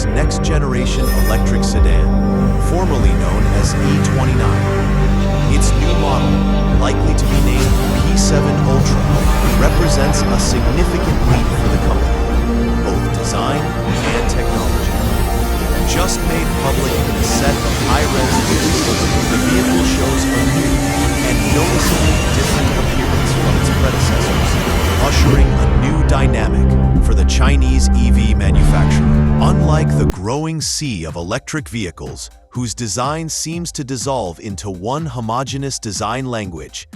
Tesla's next-generation electric sedan, formerly known as E29. Its new model, likely to be named P7 Ultra, represents a significant leap for the company, both design and technology. Just made public in a set of high-res images, the vehicle shows a new and noticeably different appearance from its predecessors, ushering a new dynamic for the Chinese EV manufacturer. Unlike the growing sea of electric vehicles, whose design seems to dissolve into one homogeneous design language,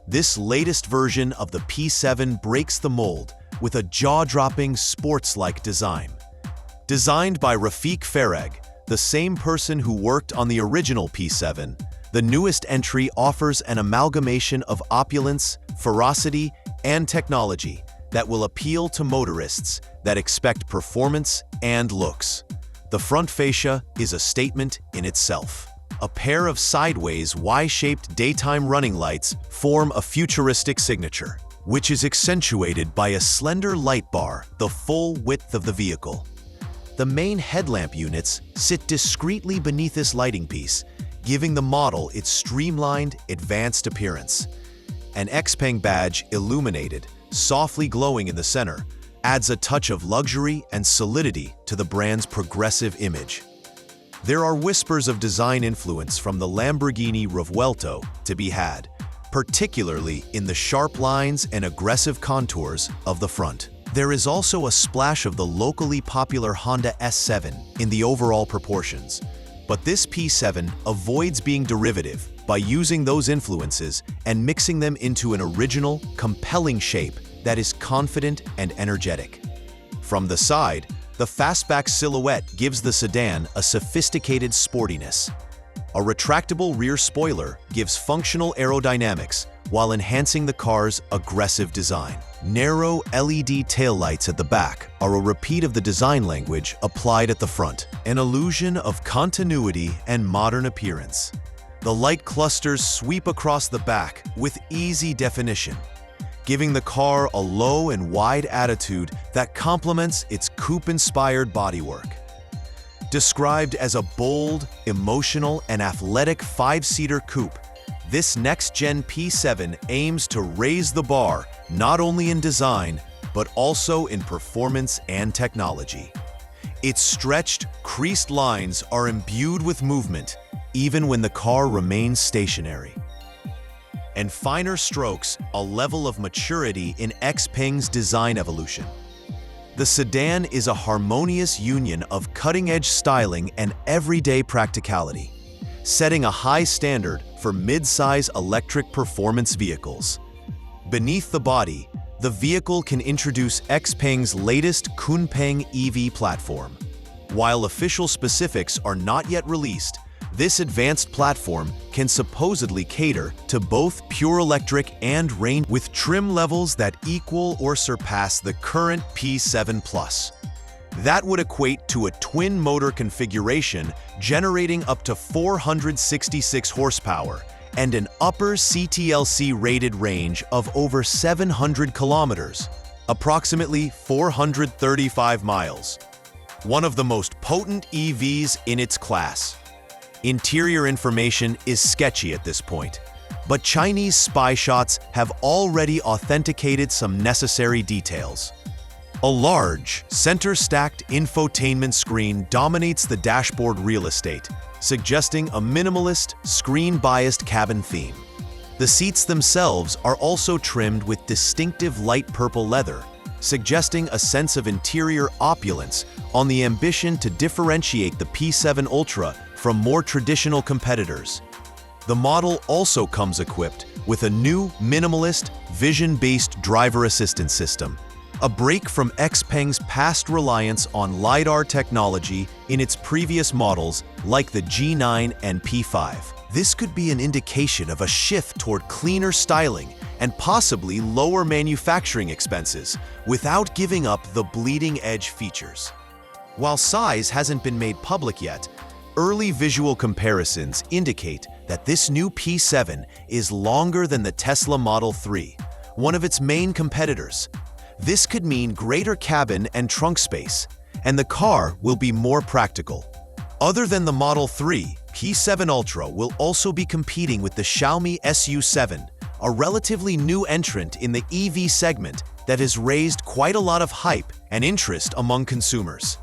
this latest version of the P7 breaks the mold with a jaw-dropping, sports-like design. Designed by Rafik Farag, the same person who worked on the original P7, the newest entry offers an amalgamation of opulence, ferocity, and technology that will appeal to motorists that expect performance and looks. The front fascia is a statement in itself. A pair of sideways Y-shaped daytime running lights form a futuristic signature, which is accentuated by a slender light bar the full width of the vehicle. The main headlamp units sit discreetly beneath this lighting piece, giving the model its streamlined, advanced appearance. An Xpeng badge, illuminated, softly glowing in the center, adds a touch of luxury and solidity to the brand's progressive image. There are whispers of design influence from the Lamborghini Revuelto to be had, particularly in the sharp lines and aggressive contours of the front. There is also a splash of the locally popular Honda S7 in the overall proportions, but this P7 avoids being derivative by using those influences and mixing them into an original, compelling shape that is confident and energetic. From the side, the fastback silhouette gives the sedan a sophisticated sportiness. A retractable rear spoiler gives functional aerodynamics while enhancing the car's aggressive design. Narrow LED taillights at the back are a repeat of the design language applied at the front, an illusion of continuity and modern appearance. The light clusters sweep across the back with easy definition, giving the car a low and wide attitude that complements its coupe-inspired bodywork. Described as a bold, emotional, and athletic five-seater coupe, this next-gen P7 aims to raise the bar not only in design, but also in performance and technology. Its stretched, creased lines are imbued with movement, even when the car remains stationary. And finer strokes, a level of maturity in Xpeng's design evolution. The sedan is a harmonious union of cutting-edge styling and everyday practicality, setting a high standard for mid-size electric performance vehicles. Beneath the body, the vehicle can introduce Xpeng's latest Xpeng EV platform. While official specifics are not yet released, this advanced platform can supposedly cater to both pure electric and range with trim levels that equal or surpass the current P7 Plus. That would equate to a twin-motor configuration generating up to 466 horsepower and an upper CTLC-rated range of over 700 kilometers, approximately 435 miles. One of the most potent EVs in its class. Interior information is sketchy at this point, but Chinese spy shots have already authenticated some necessary details. A large, center-stacked infotainment screen dominates the dashboard real estate, suggesting a minimalist, screen-biased cabin theme. The seats themselves are also trimmed with distinctive light purple leather, suggesting a sense of interior opulence on the ambition to differentiate the P7 Ultra from more traditional competitors. The model also comes equipped with a new, minimalist, vision-based driver assistance system, a break from Xpeng's past reliance on LiDAR technology in its previous models like the G9 and P5. This could be an indication of a shift toward cleaner styling and possibly lower manufacturing expenses without giving up the bleeding-edge features. While size hasn't been made public yet, early visual comparisons indicate that this new P7 is longer than the Tesla Model 3, one of its main competitors. This could mean greater cabin and trunk space, and the car will be more practical. Other than the Model 3, P7 Ultra will also be competing with the Xiaomi SU7, a relatively new entrant in the EV segment that has raised quite a lot of hype and interest among consumers.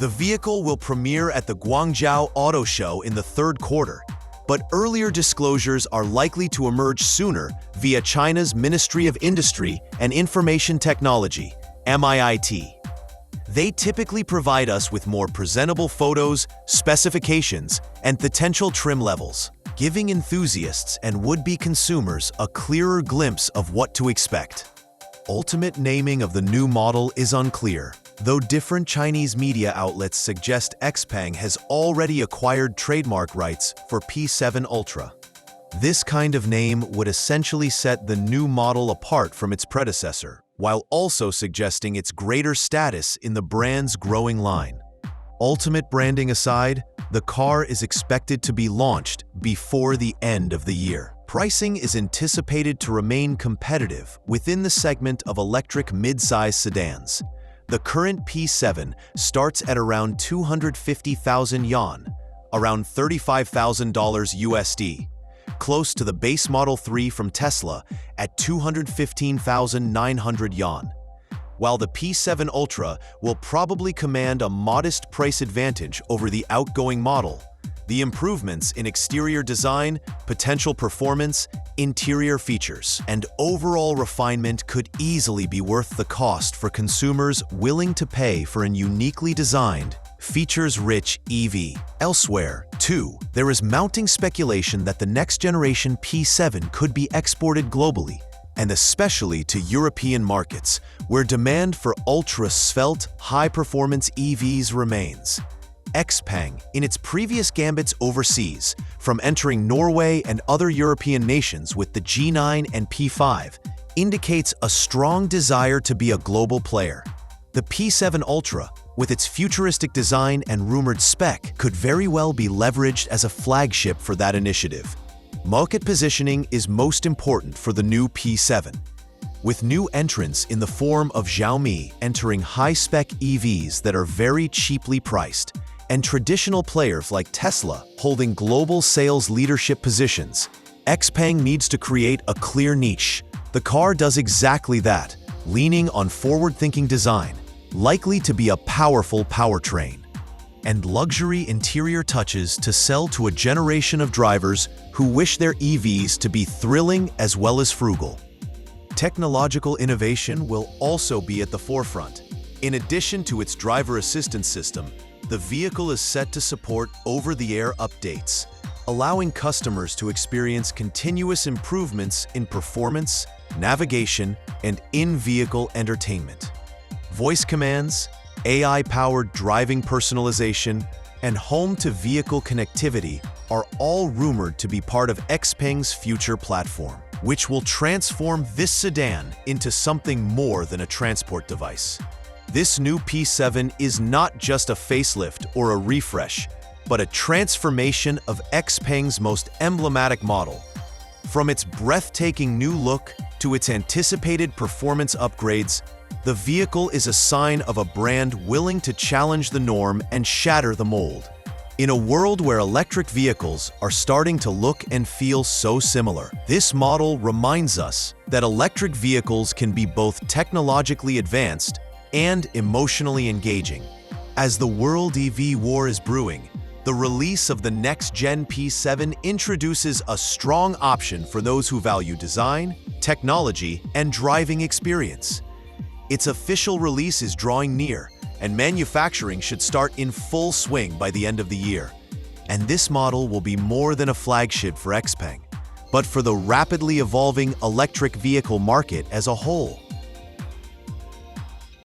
The vehicle will premiere at the Guangzhou Auto Show in the third quarter, but earlier disclosures are likely to emerge sooner via China's Ministry of Industry and Information Technology, MIIT. They typically provide us with more presentable photos, specifications, and potential trim levels, giving enthusiasts and would-be consumers a clearer glimpse of what to expect. Ultimate naming of the new model is unclear, though different Chinese media outlets suggest Xpeng has already acquired trademark rights for P7 Ultra. This kind of name would essentially set the new model apart from its predecessor, while also suggesting its greater status in the brand's growing line. Ultimate branding aside, the car is expected to be launched before the end of the year. Pricing is anticipated to remain competitive within the segment of electric mid-size sedans. The current P7 starts at around 250,000 yuan, around $35,000 USD, close to the base Model 3 from Tesla at 215,900 yuan. While the P7 Ultra will probably command a modest price advantage over the outgoing model, the improvements in exterior design, potential performance, interior features, and overall refinement could easily be worth the cost for consumers willing to pay for an uniquely designed, features-rich EV. Elsewhere, too, there is mounting speculation that the next-generation P7 could be exported globally, and especially to European markets, where demand for ultra-svelte, high-performance EVs remains. Xpeng, in its previous gambits overseas, from entering Norway and other European nations with the G9 and P5, indicates a strong desire to be a global player. The P7 Ultra, with its futuristic design and rumored spec, could very well be leveraged as a flagship for that initiative. Market positioning is most important for the new P7. With new entrants in the form of Xiaomi entering high-spec EVs that are very cheaply priced, and traditional players like Tesla holding global sales leadership positions, Xpeng needs to create a clear niche. The car does exactly that, leaning on forward-thinking design, likely to be a powerful powertrain, and luxury interior touches to sell to a generation of drivers who wish their EVs to be thrilling as well as frugal. Technological innovation will also be at the forefront. In addition to its driver assistance system, the vehicle is set to support over-the-air updates, allowing customers to experience continuous improvements in performance, navigation, and in-vehicle entertainment. Voice commands, AI-powered driving personalization, and home-to-vehicle connectivity are all rumored to be part of Xpeng's future platform, which will transform this sedan into something more than a transport device. This new P7 is not just a facelift or a refresh, but a transformation of Xpeng's most emblematic model. From its breathtaking new look to its anticipated performance upgrades, the vehicle is a sign of a brand willing to challenge the norm and shatter the mold. In a world where electric vehicles are starting to look and feel so similar, this model reminds us that electric vehicles can be both technologically advanced and emotionally engaging. As the world EV war is brewing, the release of the next-gen P7 introduces a strong option for those who value design, technology, and driving experience. Its official release is drawing near, and manufacturing should start in full swing by the end of the year. And this model will be more than a flagship for Xpeng, but for the rapidly evolving electric vehicle market as a whole.